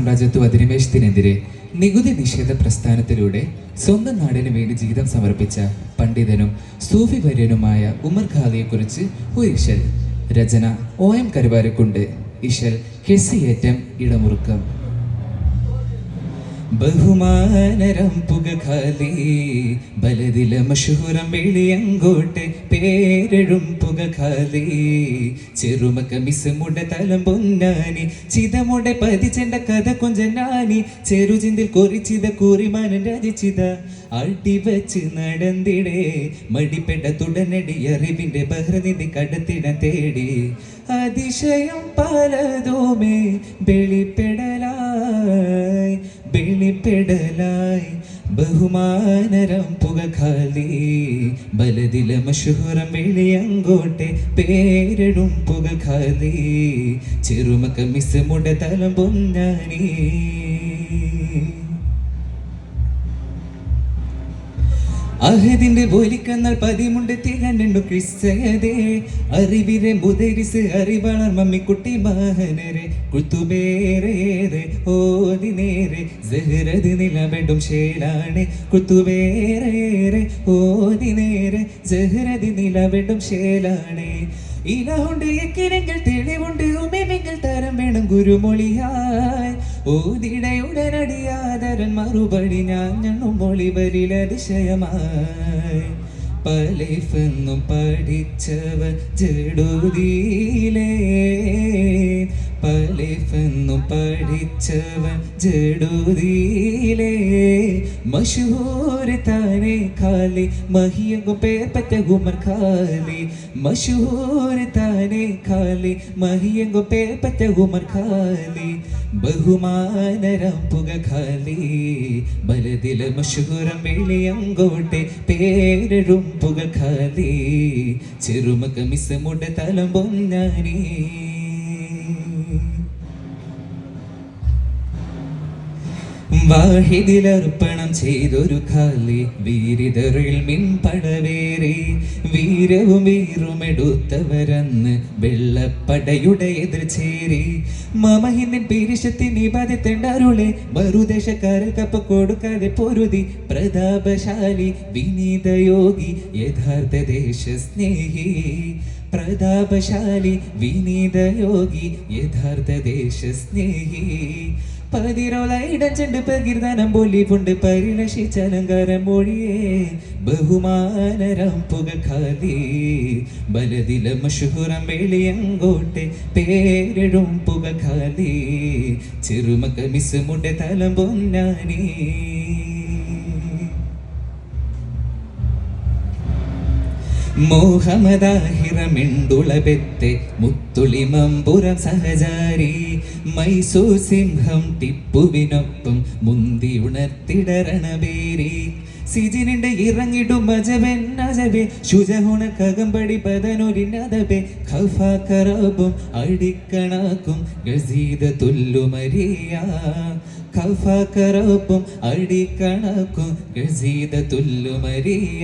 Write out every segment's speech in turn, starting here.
സാമ്രാജ്യത്വ അധിനിവേശത്തിനെതിരെ നികുതി നിഷേധ പ്രസ്ഥാനത്തിലൂടെ സ്വന്തം നാടിന് വേണ്ടി ജീവിതം സമർപ്പിച്ച പണ്ഡിതനും സൂഫി വര്യനുമായ ഉമർ ഖാലിയെക്കുറിച്ച് ഒരു ഇശൽ. രചന OM കരുവാരക്കുണ്ട്. ഇശൽ ഹെസ്സിയേറ്റം ഇടമുറുക്കം. ബഹുമാനരം പുക ഖാലി ബലദില മഷൂരം വെളിയങ്കോട്ടെ പേരെഴും പുക ഖാലി ചെറുമക്ക മിസ്മുട തലം പൊന്നാനി ചിതമുടെ പതിച്ചെണ്ട കഥ കൊഞ്ചനാനി ചെറുചിന്തിൽ കൊറിച്ചിത കൂറിമാനൻ രചിച്ചിത അടിവച്ച് നടന്നിടേ മടിപ്പെട്ട തുടനടി അറിവിന്റെ ബഹ്റനിധി കടത്തിട തേടി അതിശയം പലതുമേ വെളിപ്പെടലായി ബഹുമാനരം പുക ഖാലി ബലദില മഷൂരം വെളിയങ്കോട്ടെ പേരെഴും പുക ഖാലി ചെറുമക്ക മിസ്മുട തലം പൊന്നാനി അഹദിന്റെ ബോലിക്കന്നാൽ പതിമുണ്ട് തികണ്ടു ക്രിസ്തയതേ അറിവിരെ മുതരിസ് അറിവളർ മമ്മിക്കുട്ടി മഹനരെ കുത്തുബേരേറെ ഓതി നേരെ സഹറത് നിലവെടും ശേലാണ് കുത്തുബേരേറെ ഓതി നേരെ സഹറത് നിലവെടും ശേലാണ് ഇലഹുണ്ട് എക്കിരങ്ങൾ തെളിവുണ്ട് ഉമെമിങ്ങൾ തരം വേണം ഗുരുമൊഴിയായി ഓതിടയുടനടിയാതരൻ മറുപടി ഞാൻ ഞണ്ണും മൊഴി വരിൽ അതിശയമായി പലഫെന്നും പഠിച്ചവർ ജഡൂതിയിലേ പലഫെന്നും പഠിച്ചവൻ ജഡൂതിയിലേ മഷൂർ താനെ ഖാലി മഹിയങ്ങും പേർ പറ്റ ഉമർ ഖാലി മഷൂർ താനെ ഖാലി മഹിയങ്ങും പേർ പറ്റ ഉമർ ഖാലി ബഹുമാനരം പുക ഖാലി ബലദില മഷൂരം വെളിയങ്കോട്ടെ പേരെഴും പുക ഖാലി ചെറുമക്ക മിസ്മുട തലം പൊന്നാനി വാഹിദിലർപ്പണം ചെയ്തൊരു ഖാലി വീരിതറിൽ മിൻപടവേറി വീരവും വീറുമെടുത്തവരന്ന് വെള്ളപ്പടയുടെ എതിർ ചേരി മമഹിന്ദിൻ പീരിഷത്തിന് ബാധിത്തേണ്ടരുളെ മറുദേശക്കാരിൽ കപ്പ കൊടുക്കാതെ പൊരുതി പ്രതാപശാലി വിനീതയോഗി യഥാർത്ഥ ദേശസ്നേഹി പ്രതാപശാലി വിനീതയോഗി യഥാർത്ഥ ദേശസ്നേഹി പതിരോളയിടം ചെണ്ട് പകിർദാനം പൊലിപുണ്ട് പരിലക്ഷിച്ചലങ്കാരം മൊഴിയേ ബഹുമാനരം പുക ഖാലി ബലദില മഷൂരം വെളിയങ്കോട്ടെ പേരെഴും പുക ഖാലി ചെറുമക്ക മിസ്മുട തലം പൊന്നാനി മോഹമദാഹിറമിണ്ടുളബെത്തെ മുത്തുളി മമ്പുരം സഹചാരി മൈസൂർ സിംഹം ടിപ്പുവിനൊപ്പം മുന്തി ഉണർത്തിടരണബേരി സിജിനിന്റെ ഇറങ്ങിടും അജബെ ശുചഹുണ കകമ്പടി പതനൊരിനതബെ ഖഫാക്കറബും അടിക്കണക്കും ഗസീദ തുല്ലുമരിയ ഖഫാക്കറബും അടിക്കണക്കും ഗസീദ തുല്ലുമരിയ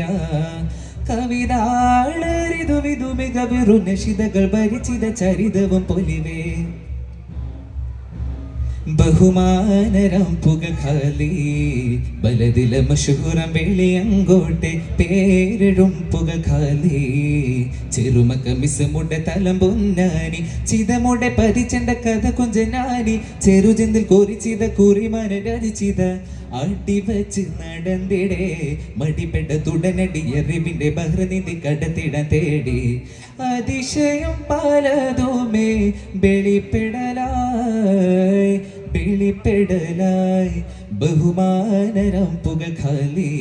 കവിതാളറിതു വിധുമികവിറു നശിതകൾ ഭരിച്ചിത ചരിതവും പൊലിവേ ബഹുമാനരം പുക ഖാലി ബലദില മഷൂരം വെളിയങ്കോട്ടെ പേരെഴും പുക ഖാലി ചെറുമക്ക മിസ്മുട തലം പൊന്നാനി ചിതമുട പതിച്ചെണ്ട കഥ കൊഞ്ചനാനി ചെറുചിന്തിൽ കോരിച്ചിത കൂറിമാന രചിച്ചിത അടിവച്ച് നടന്നിടേ മടിപ്പെട്ട തുടനടി അറിവിന്റെ ബഹ്റനിധി കടത്തിട തേടി അതിശയം പലതുമേ വെളിപ്പെടലായി ബഹുമാനരം പുക ഖാലി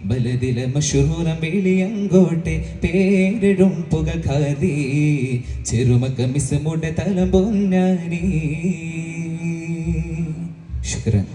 ബലദില മഷൂരം വെളിയങ്കോട്ടെ പേരെഴും പുക ഖാലി ചെറുമക്ക മിസ്മുട തലം പൊന്നാനി. ശുക്രൻ.